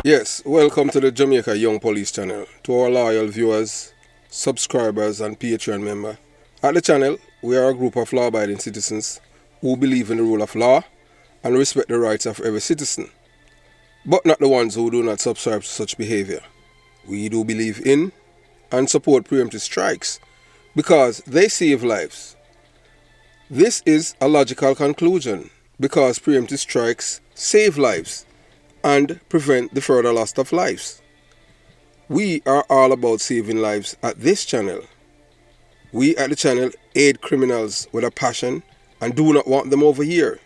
Yes, welcome to the Jamaica Young Police channel. To our loyal viewers, subscribers and Patreon member. At the channel, we are a group of law-abiding citizens who believe in the rule of law and respect the rights of every citizen, but not the ones who do not subscribe to such behavior. We do believe in and support preemptive strikes because they save lives. This is a logical conclusion because preemptive strikes save lives and prevent the further loss of lives. We are all about saving lives at this channel. We at the channel aid criminals with a passion and do not want them over here.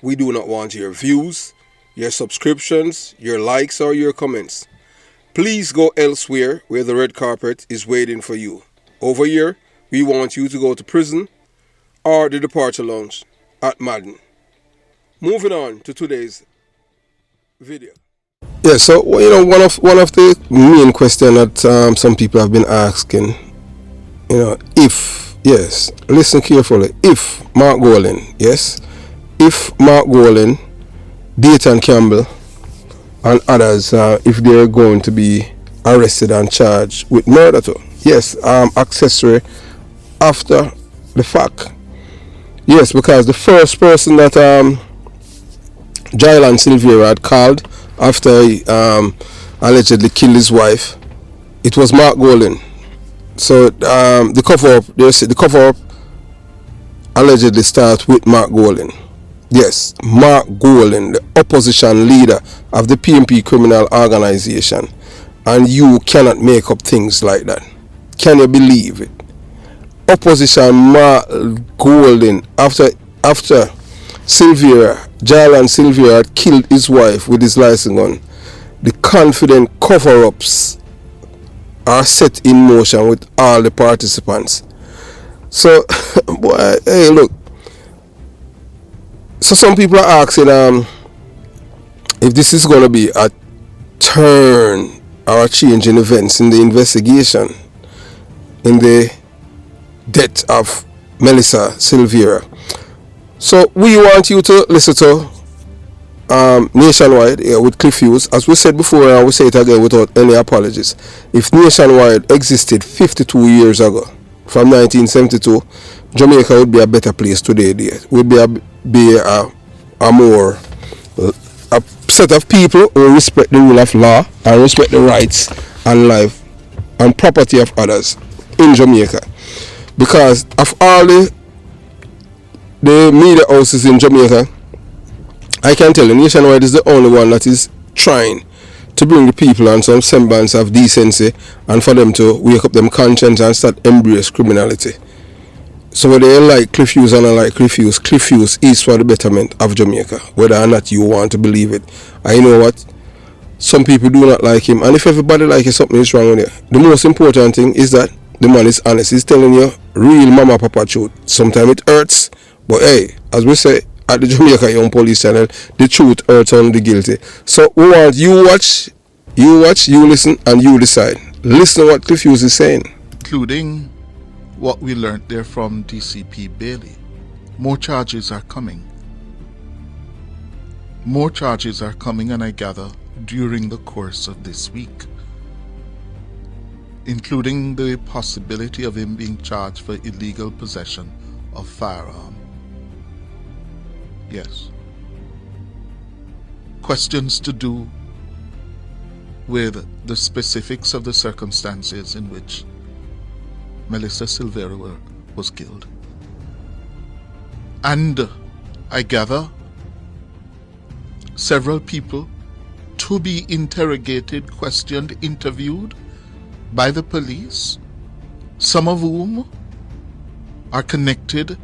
We do not want your views, your subscriptions, your likes or your comments. Please go elsewhere where the red carpet is waiting for you. Over here, we want you to go to prison or the departure lounge at Madden. Moving on to today's video. Yeah, so one of the main questions that some people have been asking, if listen carefully, if Mark Golan, Dayton Campbell, and others, if they're going to be arrested and charged with murder too. Yes, accessory after the fact. Yes, because the first person that Jalan Silvera had called after he allegedly killed his wife, it was Mark Golan. So the cover-up allegedly starts with Mark Golan. Yes, Mark Golan, the opposition leader of the PMP criminal organization. And you cannot make up things like that. Can you believe it? Opposition Mark Golan, after Jalan Silvera had killed his wife with his license gun, the confident cover-ups are set in motion with all the participants. So, boy, hey, look. So some people are asking if this is going to be a turn or a change in events in the investigation in the death of Melissa Silvera. So we want you to listen to Nationwide with Cliff Hughes. As we said before, and we say it again without any apologies. If Nationwide existed 52 years ago, from 1972, Jamaica would be a better place today. It would be a more a set of people who respect the rule of law and respect the rights and life and property of others in Jamaica. Because of all the media houses in Jamaica, I can tell you Nationwide is the only one that is trying to bring the people on some semblance of decency and for them to wake up them conscience and start embrace criminality. So whether you like Cliff Hughes or not like Cliff Hughes is for the betterment of Jamaica, whether or not you want to believe it. And you know what? Some people do not like him, and if everybody likes you, something is wrong with you. The most important thing is that the man is honest. He's telling you real mama papa truth. Sometimes it hurts, but hey, as we say at the Jamaica Young Police channel, the truth hurts only the guilty. So we want you watch, you listen, and you decide. Listen to what Cliff Hughes is saying. Including what we learned there from DCP Bailey. More charges are coming. More charges are coming, and I gather during the course of this week, including the possibility of him being charged for illegal possession of firearm. Yes. Questions to do with the specifics of the circumstances in which Melissa Silvera was killed. And I gather several people to be interrogated, questioned, interviewed by the police, some of whom are connected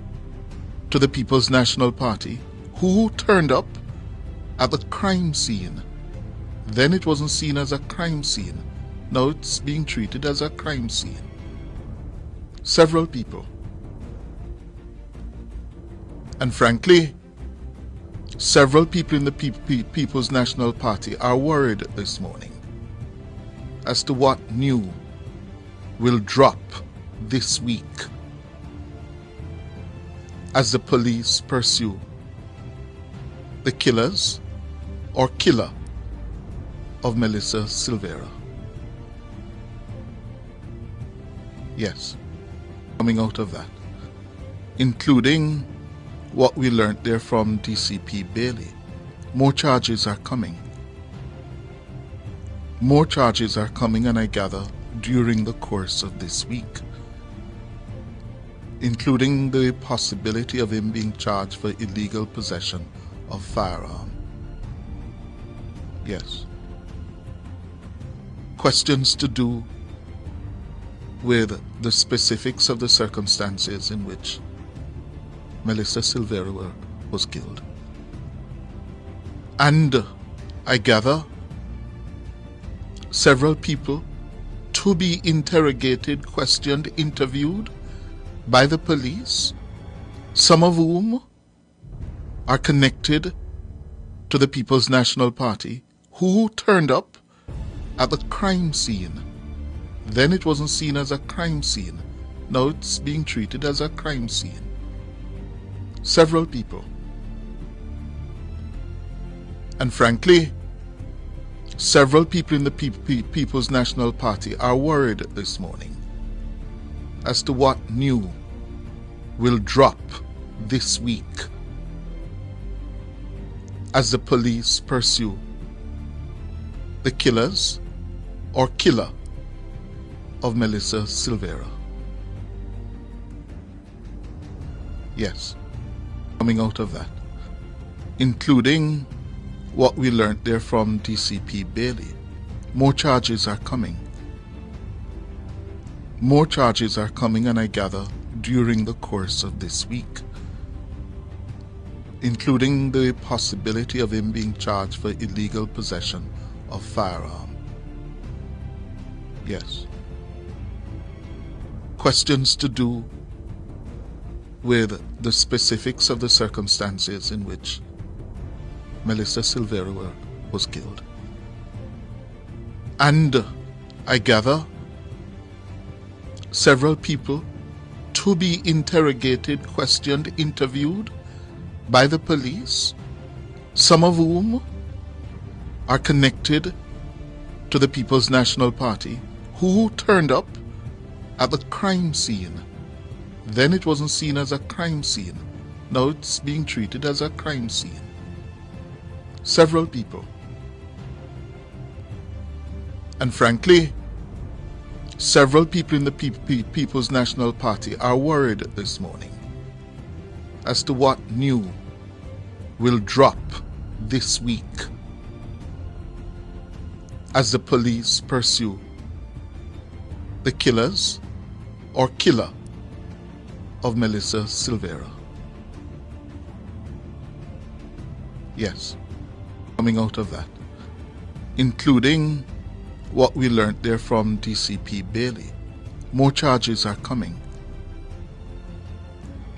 to the People's National Party, who turned up at the crime scene. Then it wasn't seen as a crime scene. Now it's being treated as a crime scene. Several people. And frankly, several people in the People's National Party are worried this morning as to what new will drop this week as the police pursue the killers or killer of Melissa Silvera. Yes, coming out of that, including what we learned there from DCP Bailey. More charges are coming. More charges are coming, and I gather during the course of this week, including the possibility of him being charged for illegal possession of firearm. Yes. Questions to do with the specifics of the circumstances in which Melissa Silvera was killed. And I gather several people to be interrogated, questioned, interviewed by the police, some of whom are connected to the People's National Party, who turned up at the crime scene. Then it wasn't seen as a crime scene. Now it's being treated as a crime scene. Several people. And frankly, several people in the People's National Party are worried this morning as to what new will drop this week as the police pursue the killers or killer of Melissa Silvera. Yes, coming out of that, including what we learned there from DCP Bailey. More charges are coming. More charges are coming, and I gather during the course of this week, including the possibility of him being charged for illegal possession of firearm. Yes. Questions to do with the specifics of the circumstances in which Melissa Silvera was killed. And I gather several people to be interrogated, questioned, interviewed by the police, some of whom are connected to the People's National Party, who turned up at the crime scene. Then it wasn't seen as a crime scene. Now it's being treated as a crime scene. Several people. And frankly, several people in the People's National Party are worried this morning as to what new will drop this week as the police pursue the killers or killer of Melissa Silvera. Yes, coming out of that, including what we learned there from DCP Bailey. More charges are coming.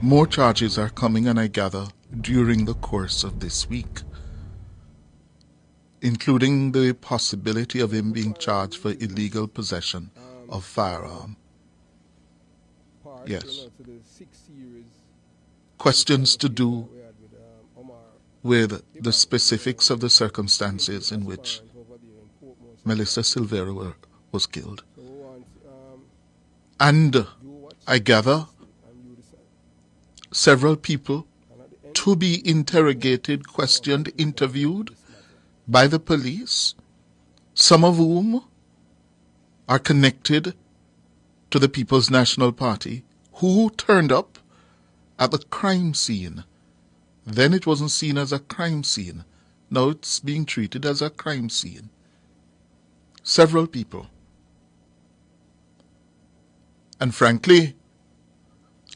More charges are coming, and I gather during the course of this week, including the possibility of him being charged for illegal possession of firearm. Yes. Questions to do with the specifics of the circumstances in which Melissa Silvera was killed. And I gather several people to be interrogated, questioned, interviewed by the police, some of whom are connected to the People's National Party, who turned up at the crime scene. Then it wasn't seen as a crime scene. Now it's being treated as a crime scene. Several people. And frankly,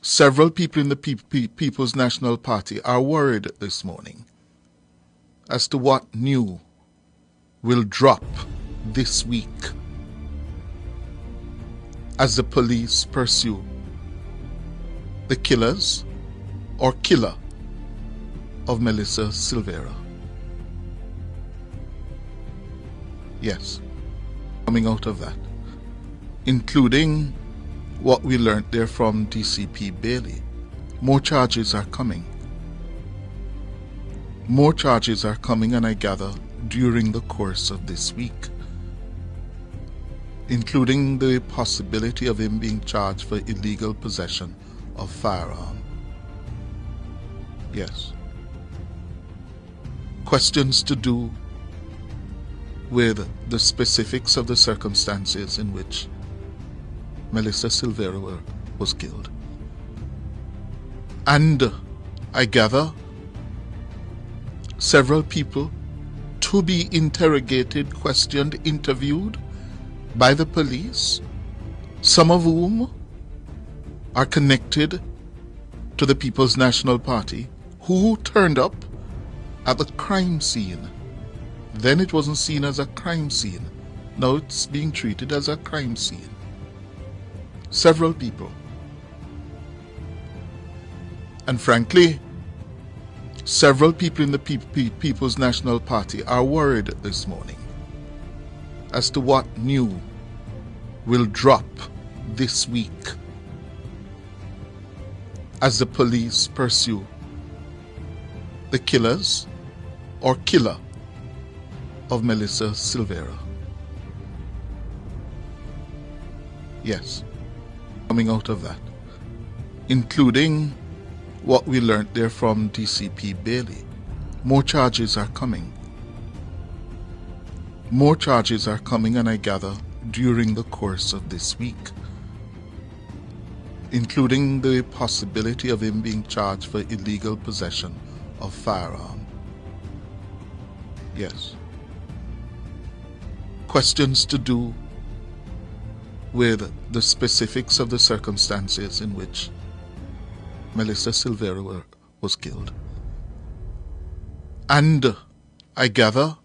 several people in the People's National Party are worried this morning as to what new will drop this week as the police pursue the killers or killer of Melissa Silvera. Yes, coming out of that, including what we learned there from DCP Bailey. More charges are coming. More charges are coming, and I gather during the course of this week, including the possibility of him being charged for illegal possession of firearm. Yes. Questions to do with the specifics of the circumstances in which Melissa Silvera was killed. And I gather several people to be interrogated, questioned, interviewed by the police, some of whom are connected to the People's National Party, who turned up at the crime scene. Then it wasn't seen as a crime scene. Now it's being treated as a crime scene. Several people. And frankly, several people in the People's National Party are worried this morning as to what new will drop this week as the police pursue the killers or killer of Melissa Silvera. Yes, coming out of that, including what we learned there from DCP Bailey. More charges are coming. More charges are coming, and I gather during the course of this week, including the possibility of him being charged for illegal possession of firearm. Yes. Questions to do with the specifics of the circumstances in which Melissa Silvera was killed. And I gather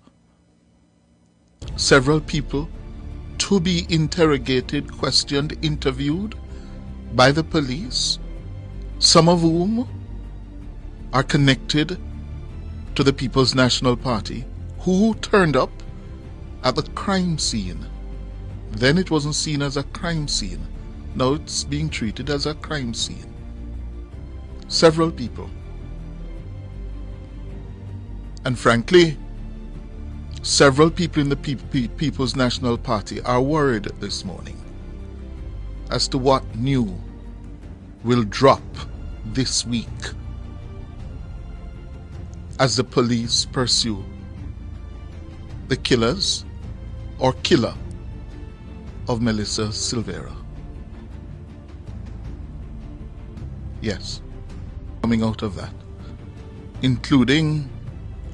several people to be interrogated, questioned, interviewed by the police, some of whom are connected to the People's National Party, who turned up at the crime scene. Then it wasn't seen as a crime scene. Now it's being treated as a crime scene. Several people. And frankly, several people in the People's National Party are worried this morning as to what new will drop this week as the police pursue the killers or killer of Melissa Silvera. Yes, coming out of that, including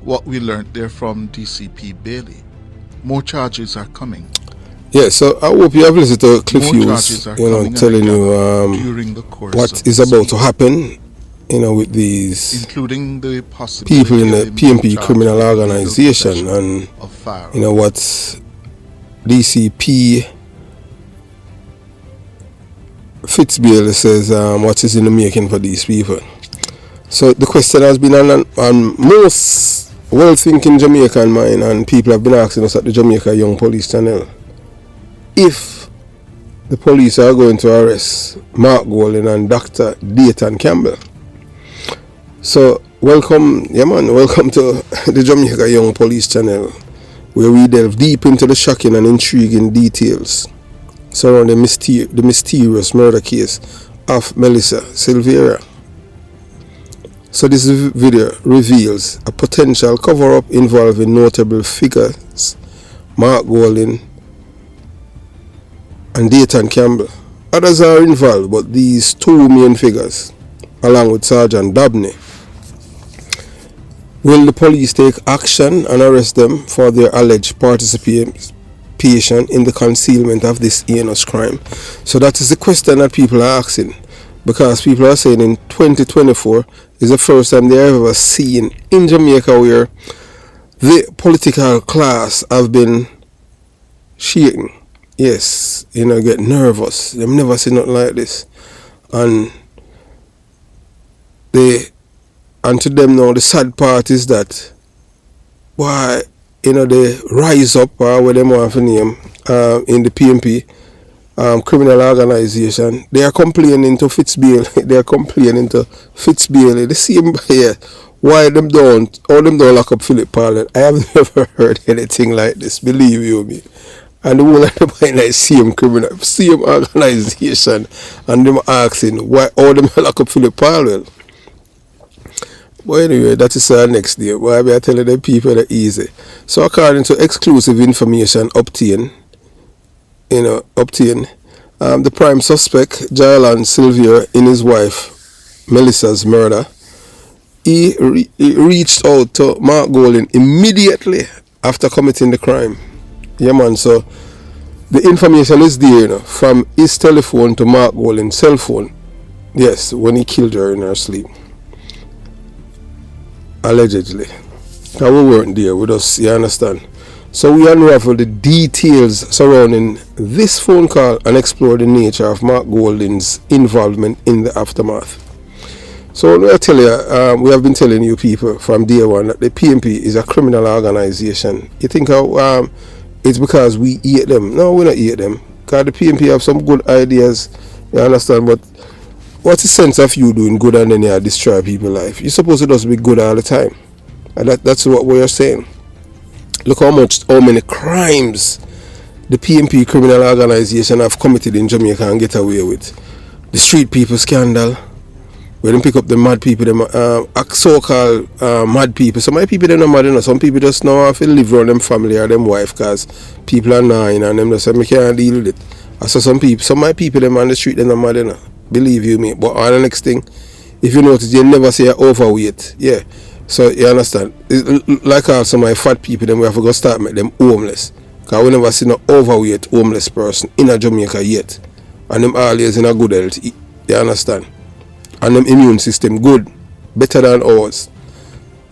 what we learned there from DCP Bailey. More charges are coming. Yeah, so I hope you have listened to Cliff Hughes, telling you what is about to happen, with these including the people in the PMP criminal organization, and what DCP Fitzbill says what is in the making for these people. So the question has been on most well-thinking Jamaican mind, and people have been asking us at the Jamaica Young Police channel if the police are going to arrest Mark Golding and Dr. Dayton Campbell. So welcome to the Jamaica Young Police channel, where we delve deep into the shocking and intriguing details surrounding the mysterious murder case of Melissa Silvera. So this video reveals a potential cover-up involving notable figures Mark Golding and Dayton Campbell. Others are involved, but these two main figures, along with Sergeant Dabney. Will the police take action and arrest them for their alleged participation in the concealment of this heinous crime? So that is the question that people are asking, because people are saying in 2024 is the first time they have ever seen in Jamaica where the political class have been shaking. Yes, get nervous. They've never seen nothing like this. And to them now, the sad part is that why they rise up, what they want to name, in the PMP criminal organization. They are complaining to Fitzbill. They are complaining to Fitzbill. The same here Why them don't, all them don't lock up Philip Parler? I have never heard anything like this, believe you me. And the whole of them in the same criminal, same organization, and them asking why all them lock up Philip Parler. But anyway, that is our next day. Why we are telling the people that easy. So according to exclusive information obtained, the prime suspect, Jaylan Sylvia, in his wife Melissa's murder, he reached out to Mark Golding immediately after committing the crime. Yeah, man. So the information is there, from his telephone to Mark Golding's cell phone. Yes, when he killed her in her sleep. Allegedly. Because we weren't there with us, you understand? So we unravel the details surrounding this phone call and explore the nature of Mark Golding's involvement in the aftermath. So I tell you, we have been telling you people from day one that the PMP is a criminal organization. You think it's because we eat them? No, we don't eat them. Because the PMP have some good ideas, you understand? But what's the sense of you doing good and then you destroy people's life? You're supposed to just be good all the time. And that's what we are saying. Look how many crimes the PMP criminal organization have committed in Jamaica and get away with. The street people scandal, where they pick up the mad people, them so-called mad people. Some people they're not mad, some people just know how to live around them family or them wife, because people are nine and them just say, I can't deal with it. I saw some of my people them on the street, they're not mad, believe you me. But on the next thing, if you notice, you never say overweight. Yeah. So you understand? Like also my fat people, then we have to go start make them homeless. Because we never see no overweight homeless person in a Jamaica yet. And them always in a good health. You understand? And them immune system good. Better than ours.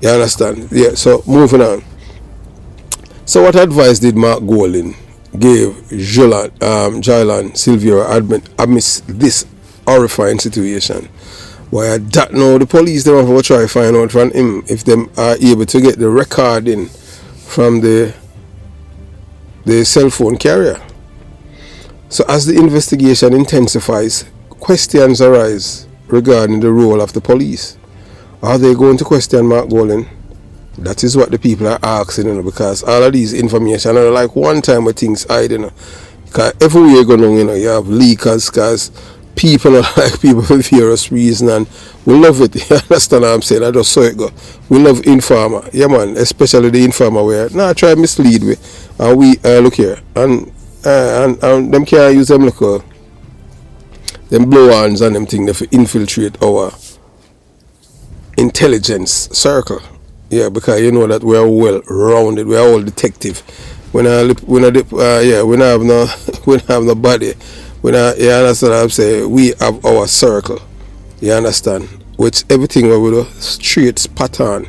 You understand? Yeah, so moving on. So what advice did Mark Golding give Jaylan Sylvia amidst this horrifying situation? Why I don't know, the police them have to try to find out from him if them are able to get the recording from the cell phone carrier. So as the investigation intensifies, questions arise regarding the role of the police. Are they going to question Mark Golding? That is what the people are asking, because all of these information are like one time where things hide, because everywhere you go now, you have leakers, because people are like people for various reasons, and we love it. You understand what I'm saying? I just saw it go. We love informer. Yeah, man, especially the informer where try mislead me. And we look here, and them can't use them them blow-ons and them thing to infiltrate our intelligence circle. Yeah, because you know that we are well rounded. We are all detective. We don't have no body. You understand what I'm saying? We have our circle. You understand? Which everything we do straight pattern.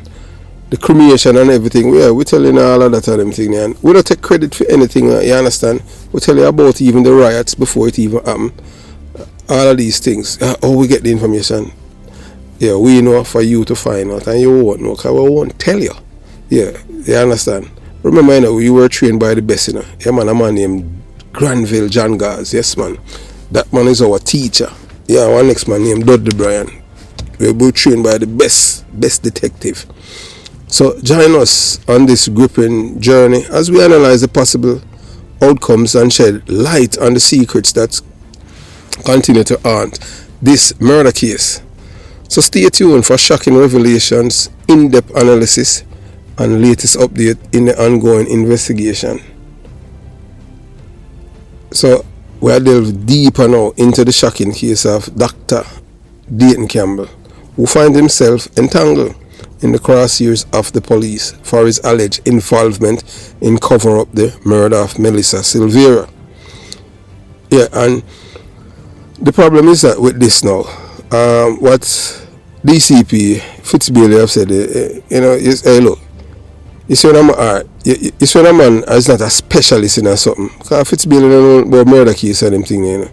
The cremation and everything. We're telling all of that and them thing. And we don't take credit for anything, you understand? We tell you about even the riots before it even happened. All of these things. How we get the information. Yeah, we know for you to find out, and you won't know because we won't tell you. Yeah, you understand? Remember, you were trained by the best, Yeah, man, a man named Granville John Gaz. Yes, man. That man is our teacher. Yeah, our next man named Dudley Bryan. We were trained by the best detective. So join us on this gripping journey as we analyze the possible outcomes and shed light on the secrets that continue to haunt this murder case. So stay tuned for shocking revelations, in-depth analysis, and latest update in the ongoing investigation. So we'll delve deeper now into the shocking case of Dr. Dayton Campbell, who finds himself entangled in the crosshairs of the police for his alleged involvement in covering up the murder of Melissa Silveira. Yeah, and the problem is that with this now, what DCP Fitzbailey have said, is, hey, look, you see when a man is not a specialist in something, because Fitzbailey don't know about murder case and them thing,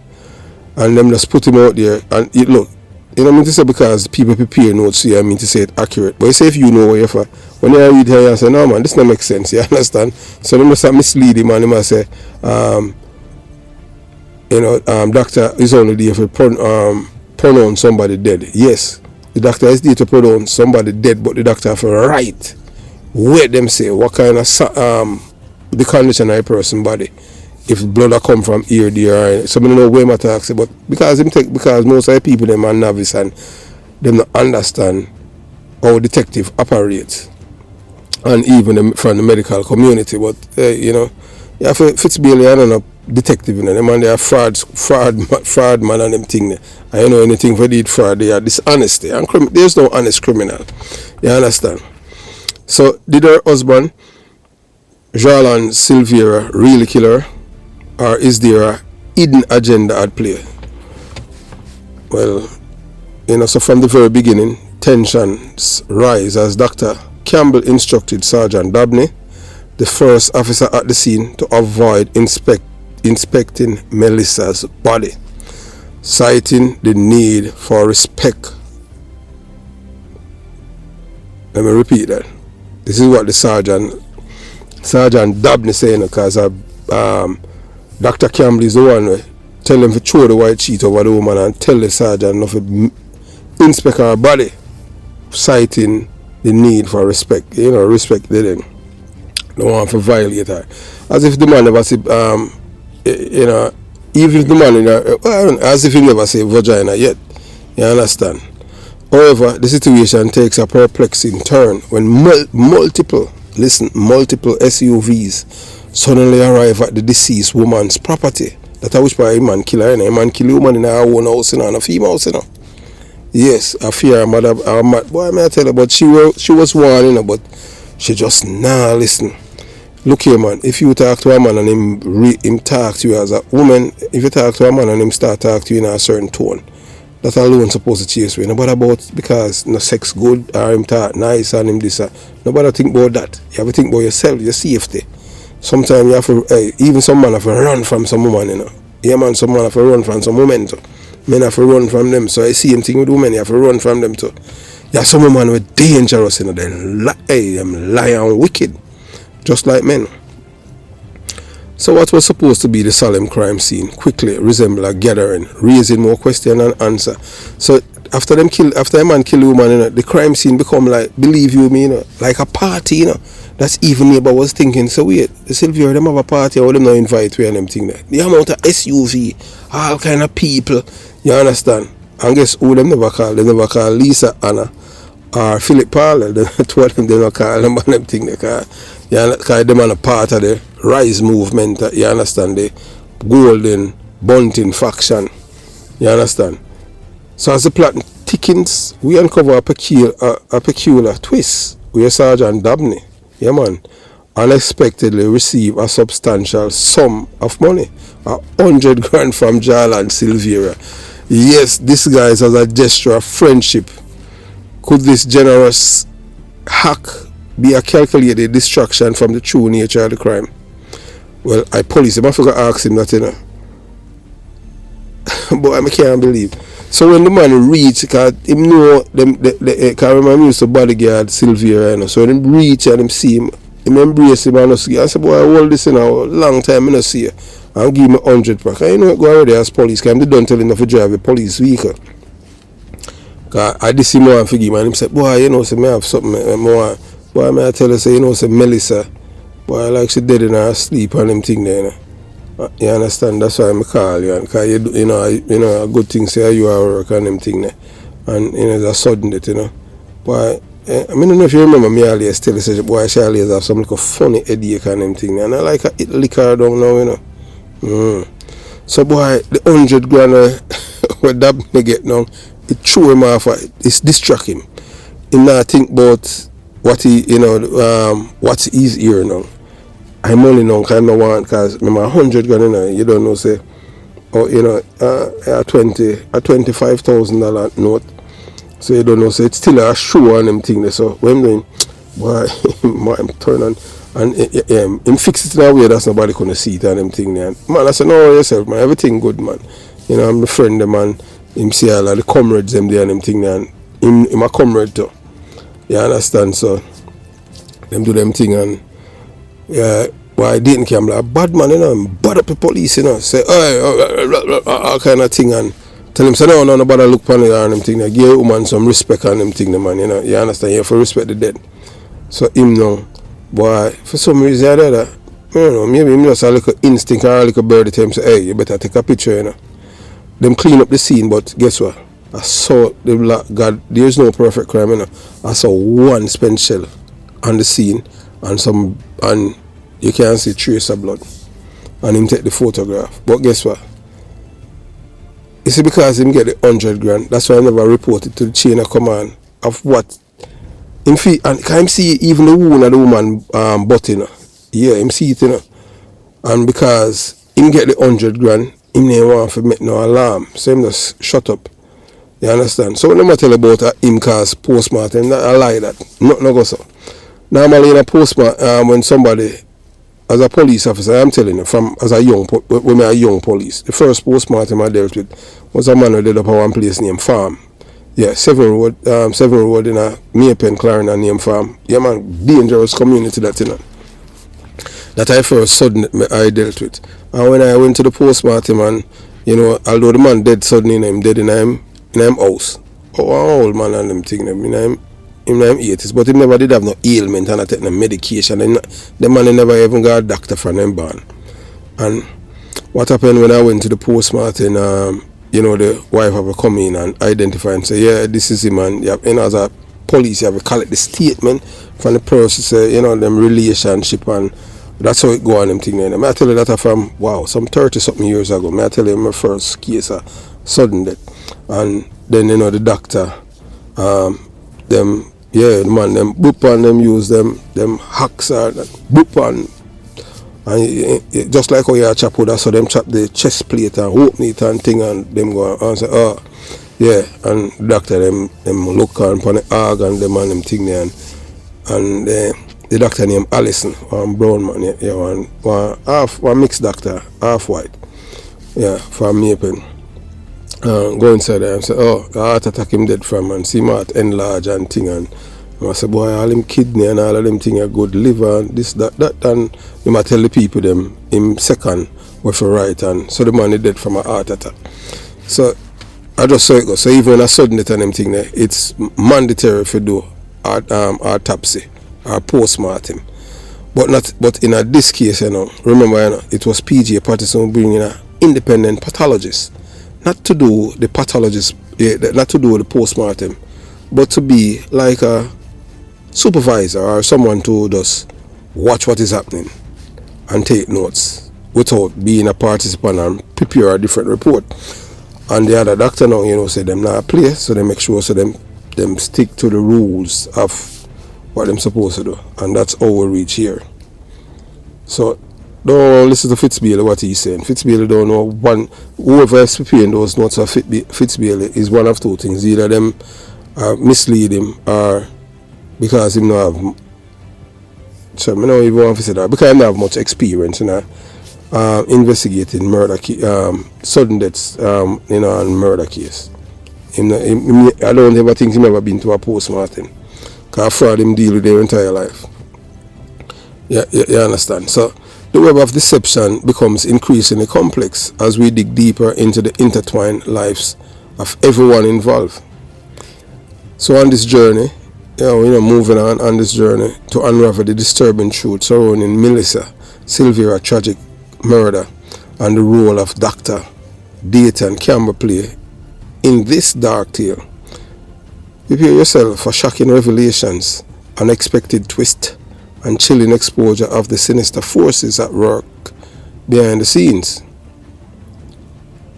and them just put him out there, and look, you know what I mean to say, because people prepare notes, so I mean to say it accurate, but you say if you know what you're for, when you read here, you say, no man, this don't make sense, you understand? So they must have mislead him, and they must say, doctor is only there for pronounce somebody dead. Yes, the doctor is there to pronounce somebody dead, but the doctor have to write where them say what kind of the condition of a person body. If blood a come from ear, there, some don't know where my talk say, but because most of the people them are novice and them not understand how detective operates, and even from the medical community. But you know, you have Fitzbailey, I don't know, detective, you know, them and they are fraud man and them thing there. I don't know anything for the fraud. They are dishonesty and there's no honest criminal. You understand? So did her husband Jarlan Silvera really kill her, or is there a hidden agenda at play? Well, you know, so from the very beginning, tensions rise as Dr. Campbell instructed Sergeant Dabney, the first officer at the scene, to avoid inspecting Melissa's body, citing the need for respect. Let me repeat that. This is what the Sergeant Dabney saying, because Dr. Campbell is the one who tell them to throw the white sheet over the woman and tell the sergeant not to inspect her body, citing the need for respect. You know, respect them. Don't want to violate her. As if the man never say, you know, even if the man, as if he never say vagina yet. You understand? However, the situation takes a perplexing turn when multiple SUVs suddenly arrive at the deceased woman's property. That's which by a man kill her. A man kill a woman in her own house, and a female house, you know. Yes, I fear her mother. Boy, may I tell her, but she was warned, you know, but she just listen. Look here, man. If you talk to a man and him talk to you as a woman, if you talk to a man and him start talk to you in a certain tone, that alone supposed to chase you. Nobody about because no sex good or him talk nice and him this. Nobody think about that. You have to think about yourself, your safety. Sometimes you have to, even some man have to run from some woman, you know. Yeah, man, some man have to run from some women too. Men have to run from them. So I see him thing with women, you have to run from them too. Yeah, some women were dangerous, you know. Them lie and wicked, just like men. So what was supposed to be the solemn crime scene quickly resembled a gathering, raising more question and answer. So after a man kill a woman, you know, the crime scene become like, believe you me, you know, like a party, you know. That's even neighbor was thinking, so wait, the Sylvia, them have a party, or them not invite we and them thing there. The amount of SUV, all kind of people, you understand? And guess who them never call? They never call Lisa, Anna, or Philip Parler. Two of them, they don't call them and them thing there. Because them are a part of the Rise movement, you understand? The Golden Bunting faction, you understand? So as the plot thickens, we uncover a peculiar twist where Sergeant Dabney, yeah man, unexpectedly receive a substantial sum of money, 100 grand from Jarlan Silvera. Yes, this guy is as a gesture of friendship. Could this generous hack be a calculated distraction from the true nature of the crime? Well, I police him. I forgot to ask him that, you know. But I can't believe. So when the man reach, because him know them, because I remember him used to bodyguard Sylvia, you know. So when him reach and him see him embrace him and I see. I said, boy, I hold this in a long time, I don't see you. And give me 100 pack. And you know, go already as police, because I'm don't tell him to drive a police vehicle. Because I did see more and forgive him, and him said, boy, you know, say, me have something more. Boy, may I tell you, say, you know, say, Melissa, boy, like she dead in her sleep and them thing there, you know. You understand? That's why I call you, because you know, a good thing say you are work and them thing there, and you know, it's a sudden death, you know. Boy, I don't know if you remember me always tell you, say, boy, she always have some like funny headache and them thing there, and I like it liquor down now, you know. So boy, the 100 grand what that me get now, it threw him off. It's distract him. He not think about what he, you know, what's his ear now. I'm only now kind of want, because remember 100 grand, you know, you don't know, say, or you know, a $25,000 note. So you don't know, so it's still a shoe on them thing there. So what I'm doing, boy, I'm turning and him fix it in a way that's nobody gonna see it and them thing there. Man, I said, no yourself, man, everything good, man. You know, I'm the friend, the man, him see all of the comrades them there and them thing there, and him a comrade too. You understand? So them do them thing, and yeah, why didn't come like a bad man, you know, bad up the police, you know, say, hey, all kind of thing, and Tell him, say no, nobody look upon it and them thing. Give a woman some respect and them thing, man. You know, you understand? You have to respect the dead. So him now, boy, for some reason I don't know, maybe him just a little instinct or a little birdie to him say, hey, you better take a picture, you know. Them clean up the scene, but guess what? I saw the black God, there's no perfect crime, you know. I saw one spent shell on the scene and you can't see trace of blood. And him take the photograph. But guess what? You see, because him get the 100 grand, that's why I never reported to the chain of command of what him feel, and can him see even the wound of the woman butt, you know. Yeah, him see it, you know. And because him get the 100 grand, him didn't want to make no alarm. So him just shut up. You understand? So when I tell about him cause postmortem, I lie that. No go so. Normally in a postmortem, when somebody, as a police officer, I'm telling you, as a young police, the first postmortem I dealt with was a man who did up at one place named Farm. Yeah, 7 road in a Maypen, Clarendon named Farm. Yeah, man, dangerous community that, you know. That I first suddenly I dealt with. And when I went to the postmortem, and, you know, although the man dead suddenly, him dead in him house. Oh, an old man and them thing, in him 80s, but he never did have no ailment and I take no medication. The man never even got a doctor from them born. And what happened when I went to the postmortem, you know, the wife have to come in and identify and say, yeah, this is him, and you have, you know, as a police, you have to collect the statement from the person, say, you know, them relationship, and that's how it go on them thing. I tell you that from, wow, some 30-something years ago. I tell you my first case of sudden death. And then, you know, the doctor, them, yeah, man, them boop on them, use them hacks and boop on. And just like how you chop wood, so them chop the chest plate and open it and thing, and them go and say, oh, yeah, and the doctor, them look on the arg and them and them thing there, and the doctor named Allison, one brown man, yeah, one mixed doctor, half white, yeah, from Maypen. Go inside there and say, oh, the heart attack him dead from, and see my heart enlarge and thing, and I say, boy, all them kidney and all of them thing are good, liver and this, that, and you might tell the people them him second with a right, and so the man is dead from a heart attack. So I just saw it go. So even when I sudden death and them thing there, it's mandatory to do autopsy or postmortem. But in this case, you know, remember, you know, it was PG Patterson bringing an independent pathologist. Not to do the pathologist, not to do the postmortem, but to be like a supervisor or someone to just watch what is happening and take notes without being a participant and prepare a different report. And the other doctor now, you know, say them not play, so they make sure so them stick to the rules of what them supposed to do, and that's how we reach here. So don't listen to Fitzbailey what he's saying. Fitzbailey don't know one. Whoever is preparing those notes of Fitzbailey is one of two things: either them mislead him, or because him not have. So I don't even want to say that because I don't have much experience, you know, investigating murder, sudden deaths, you know, and murder case. I don't ever think him ever been to a postmortem. Because fraud him deal with their entire life. Yeah, you understand? So the web of deception becomes increasingly complex as we dig deeper into the intertwined lives of everyone involved. So on this journey, you know, moving on this journey to unravel the disturbing truth surrounding Melissa Silvera's tragic murder and the role of Dr. Dayton Campbell play in this dark tale. Prepare yourself for shocking revelations, unexpected twist, and chilling exposure of the sinister forces at work behind the scenes.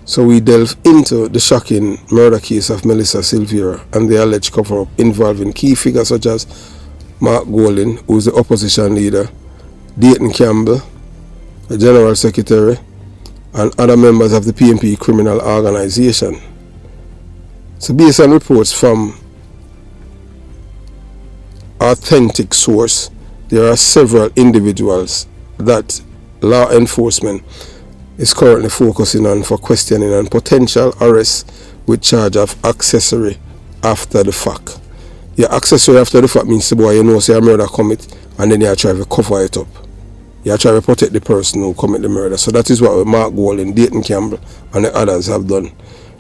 So we delve into the shocking murder case of Melissa Silvera and the alleged cover-up involving key figures such as Mark Golding, who is the opposition leader, Dayton Campbell, the General Secretary, and other members of the PNP criminal organization. So based on reports from authentic source, there are several individuals that law enforcement is currently focusing on for questioning and potential arrest with charge of accessory after the fact. Yeah, accessory after the fact means the boy, you know, say a murder commit and then you try to cover it up. You try to protect the person who commit the murder. So that is what Mark Golding, Dayton Campbell and the others have done.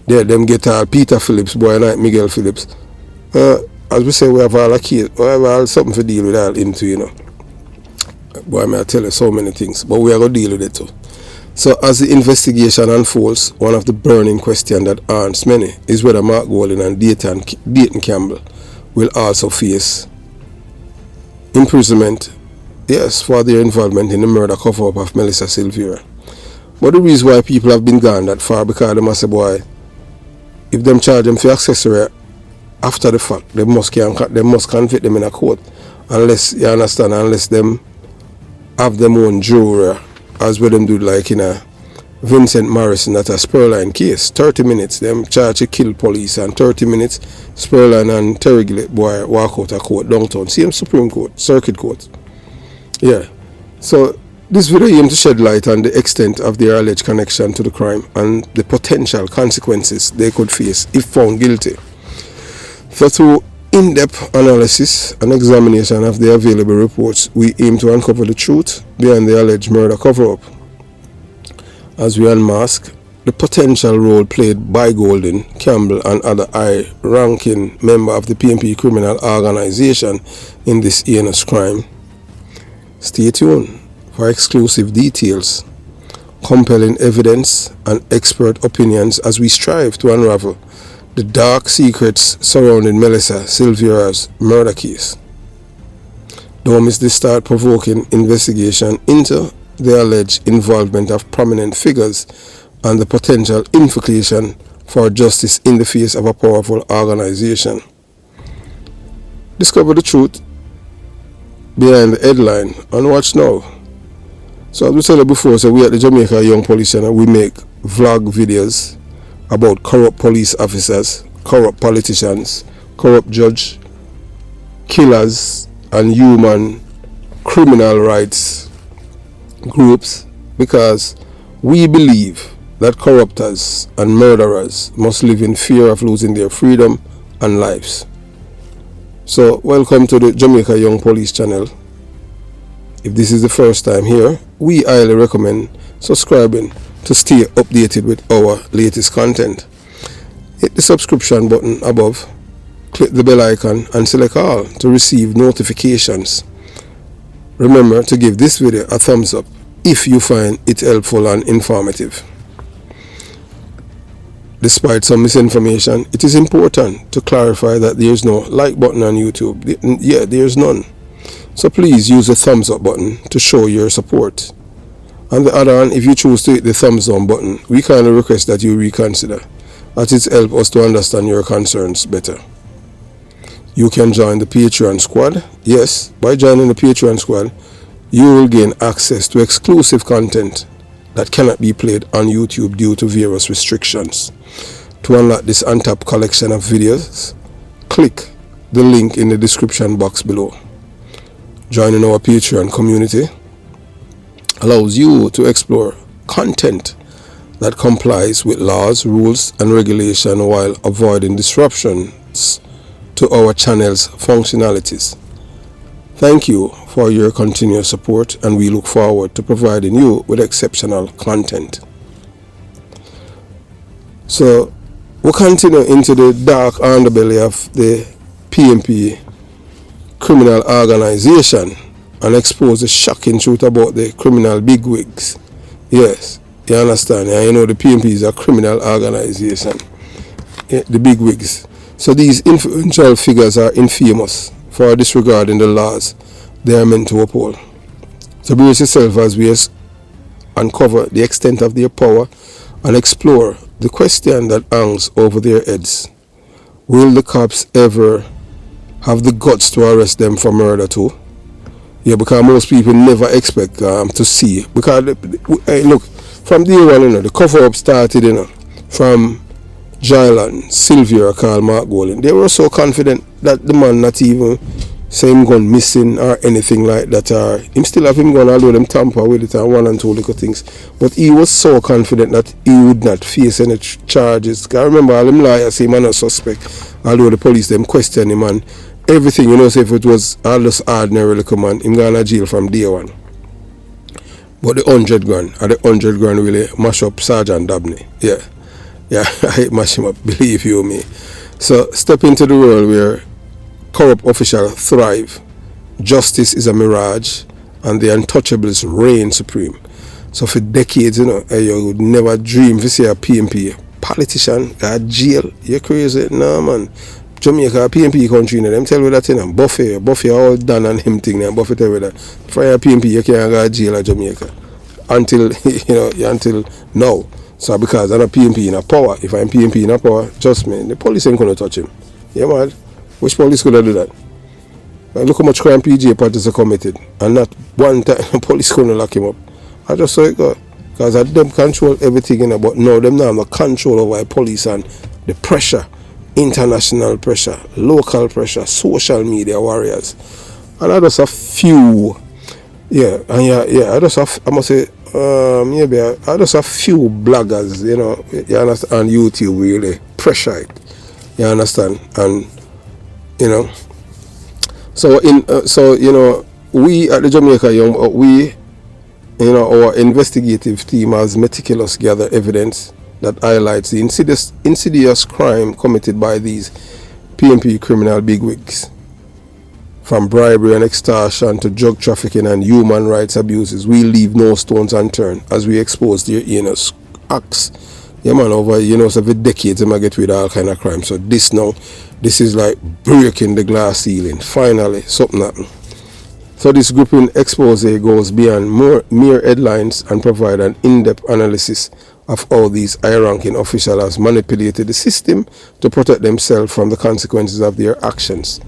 them get Peter Phillips, boy, like Miguel Phillips. As we say, we have all a case, we have all something to deal with all into, you know. Boy, I tell you so many things, but we are going to deal with it too. So as the investigation unfolds, one of the burning questions that haunts many is whether Mark Golding and Dayton Campbell will also face imprisonment, yes, for their involvement in the murder cover-up of Melissa Silvera. But the reason why people have been gone that far, because they must say, boy, if them charge them for accessory after the fact, they must convict them in a court, unless, you understand, unless them have them own jury, as what them do like in a Vincent Morrison, that a Spurline case. 30 minutes, them charge to kill police, and 30 minutes, Spurline and Terry Gillett boy walk out of court downtown. Same Supreme Court, Circuit Court. Yeah. So this video aims to shed light on the extent of their alleged connection to the crime and the potential consequences they could face if found guilty. So through in-depth analysis and examination of the available reports, we aim to uncover the truth behind the alleged murder cover-up, as we unmask the potential role played by Golding, Campbell and other high-ranking members of the PNP criminal organization in this heinous crime. Stay tuned for exclusive details, compelling evidence and expert opinions as we strive to unravel the dark secrets surrounding Melissa Silvera's murder case. Don't miss this thought-provoking investigation into the alleged involvement of prominent figures and the potential implication for justice in the face of a powerful organization. Discover the truth behind the headline and watch now. So as we said before, so we at the Jamaica Young Police Channel, we make vlog videos about corrupt police officers, corrupt politicians, corrupt judge, killers and human criminal rights groups, because we believe that corruptors and murderers must live in fear of losing their freedom and lives. So welcome to the Jamaica Young Police Channel. If this is the first time here, we highly recommend subscribing to stay updated with our latest content. Hit the subscription button above, click the bell icon and select all to receive notifications. Remember to give this video a thumbs up if you find it helpful and informative. Despite some misinformation, it is important to clarify that there is no like button on YouTube. Yeah, there is none. So please use the thumbs up button to show your support. On the other hand, if you choose to hit the thumbs down button, we kindly request that you reconsider, as it helps us to understand your concerns better. You can join the Patreon squad. Yes, by joining the Patreon squad, you will gain access to exclusive content that cannot be played on YouTube due to various restrictions. To unlock this untapped collection of videos, click the link in the description box below. Joining our Patreon community allows you to explore content that complies with laws, rules and regulations while avoiding disruptions to our channel's functionalities. Thank you for your continuous support, and we look forward to providing you with exceptional content. So we'll continue into the dark underbelly of the PNP criminal organization and expose the shocking truth about the criminal bigwigs. Yes, you understand? Yeah, you know the PNP is a criminal organization. Yeah, the bigwigs. So these influential figures are infamous for disregarding the laws they are meant to uphold. So brace yourself as we uncover the extent of their power and explore the question that hangs over their heads. Will the cops ever have the guts to arrest them for murder too? Yeah, because most people never expect to see. Because, look, from day one, you know, the cover-up started, you know, from Jyland, Silvera called Mark Golding. They were so confident that the man not even say him gone missing or anything like that, or him still have him gone, although them tamper with it and one and two little things. But he was so confident that he would not face any charges. Because I remember all them lawyers say man a suspect, although the police them question him and everything, you know, say if it was all just ordinary little man, him gone to jail from day one. But the 100 grand, or the 100 grand really mash up Sergeant Dabney. Yeah. Yeah, I mash him up, believe you me. So step into the world where corrupt officials thrive, justice is a mirage, and the untouchables reign supreme. So for decades, you would never dream to see a PMP politician got jail. You crazy? No, man. Jamaica, PMP country, them tell you that, Buffy all done and him thing, and Buffy tell you that. For a PMP, you can't go to jail at Jamaica. Until, until now. So because I'm a PMP in a power, if I'm PMP in a power, just me, the police ain't going to touch him. Yeah, man. Which police could I do that? Look how much crime PJ parties have committed, and not one time the police couldn't lock him up. I just saw it go. Because them control everything, but no, them now have no control over the police and the pressure, international pressure, local pressure, social media warriors. And I just a few, I just have, I must say, maybe I just have few bloggers, you understand, on YouTube really pressure it, you understand, and so we at the Jamaica Young, our investigative team has meticulous gather evidence that highlights the insidious crime committed by these PMP criminal bigwigs. From bribery and extortion to drug trafficking and human rights abuses, we leave no stones unturned as we expose their heinous acts. Yeah, man, over, so for decades, they might get rid of all kind of crime. So this is like breaking the glass ceiling. Finally, something happened. So this gripping expose goes beyond mere headlines and provide an in-depth analysis of how these high-ranking officials have manipulated the system to protect themselves from the consequences of their actions.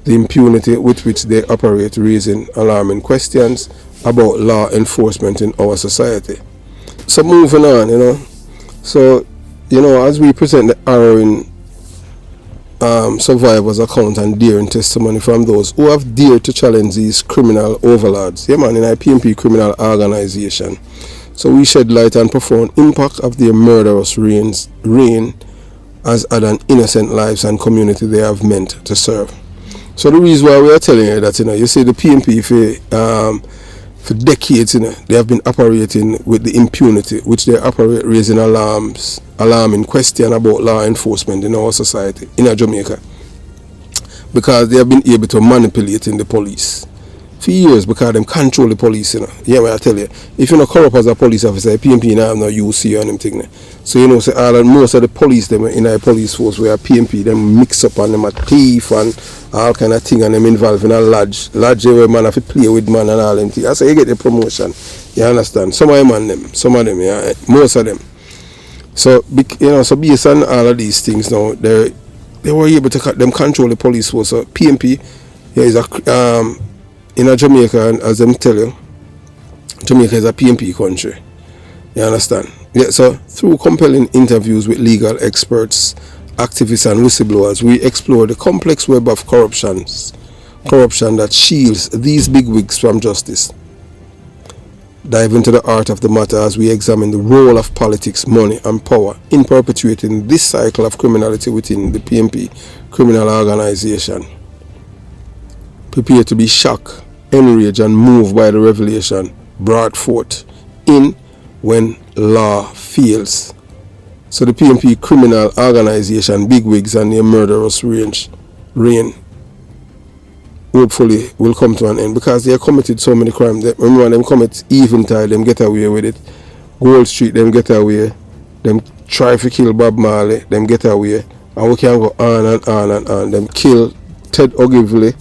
The impunity with which they operate raising alarming questions about law enforcement in our society. So moving on, So, as we present the harrowing survivors' account and daring testimony from those who have dared to challenge these criminal overlords, in a PMP criminal organization. So we shed light on profound impact of their murderous reign as on innocent lives and community they have meant to serve. So the reason why we are telling you that, you see the PMP for decades, they have been operating with the impunity which they operate, raising alarming question about law enforcement in our society, in Jamaica, because they have been able to manipulate in the police for years, because they control the police. Yeah, I tell you, if you're not corrupt as a police officer, PMP now have no UC or anything. So say most of the police them in a police force where PMP them mix up and them a thief and all kind of thing, and them involved in a lodge where man have to play with man and all them things. That's how you get the promotion. You understand? Some of them, yeah, most of them. So so based on all of these things now, they were able to them control the police force. So PMP is in Jamaica, and as them tell you, Jamaica is a PMP country. You understand? Yeah, so through compelling interviews with legal experts, activists and whistleblowers, we explore the complex web of corruption that shields these bigwigs from justice. Dive into the heart of the matter as we examine the role of politics, money and power in perpetuating this cycle of criminality within the PMP criminal organization. Prepare to be shocked, enraged and moved by the revelation brought forth in When Law Fails. So the PMP criminal organization bigwigs and their murderous reign hopefully will come to an end, because they have committed so many crimes. Remember, them commit Eventide, them get away with it. Gold Street, them get away. Them try to kill Bob Marley, them get away. And we can go on and on and on. Them kill Ted Ogilvy,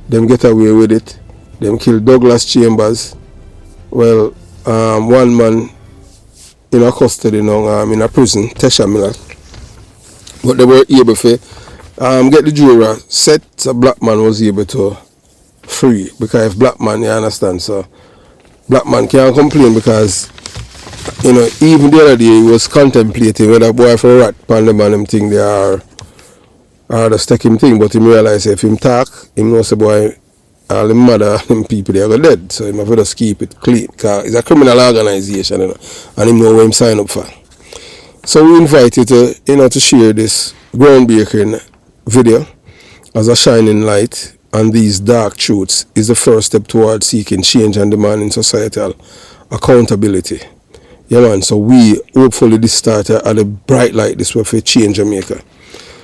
them get away with it. Them kill Douglas Chambers. Well, one man in a custody now, in a prison, Tesha Miller. But they were able to get the juror set, so black man was able to free, because if black man, you understand, so black man can't complain, because even the other day he was contemplating whether boy for a rat pan them and them thing they are the sticking thing, but he realized if him talk, him knows the boy all the mother and people they are dead, so him have to just keep it clean, because it's a criminal organization, and him know what him sign up for. So we invite you to to share this groundbreaking video as a shining light on these dark truths is the first step towards seeking change and demanding societal accountability. Yeah, man. So we hopefully this start at a bright light. This will for change Jamaica.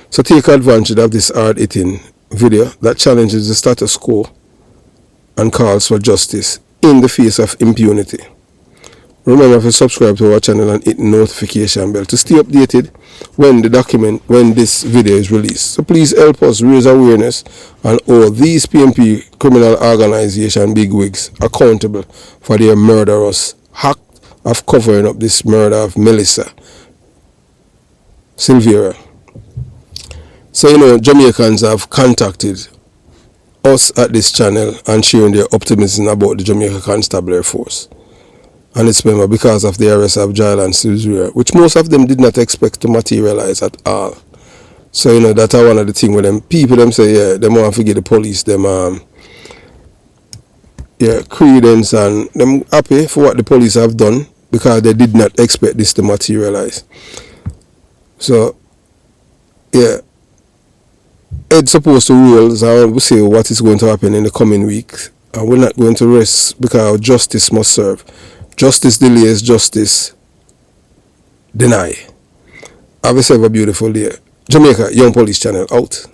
So take advantage of this hard-hitting video that challenges the status quo and calls for justice in the face of impunity. Remember to subscribe to our channel and hit the notification bell to stay updated when this video is released. So please help us raise awareness and hold these PMP criminal organization bigwigs accountable for their murderous act of covering up this murder of Melissa Silvera. So Jamaicans have contacted us at this channel and sharing their optimism about the Jamaica Constabulary Force and its member because of the arrest of Jail and Silvera, which most of them did not expect to materialize at all. So that's one of the things with them people. Them say they want to give the police them credence, and them happy for what the police have done because they did not expect this to materialize. So it's supposed to rule, and we say what is going to happen in the coming weeks, and we're not going to rest because justice must serve. Justice delays, justice deny. Have yourself a beautiful day. Jamaica Young Police Channel out.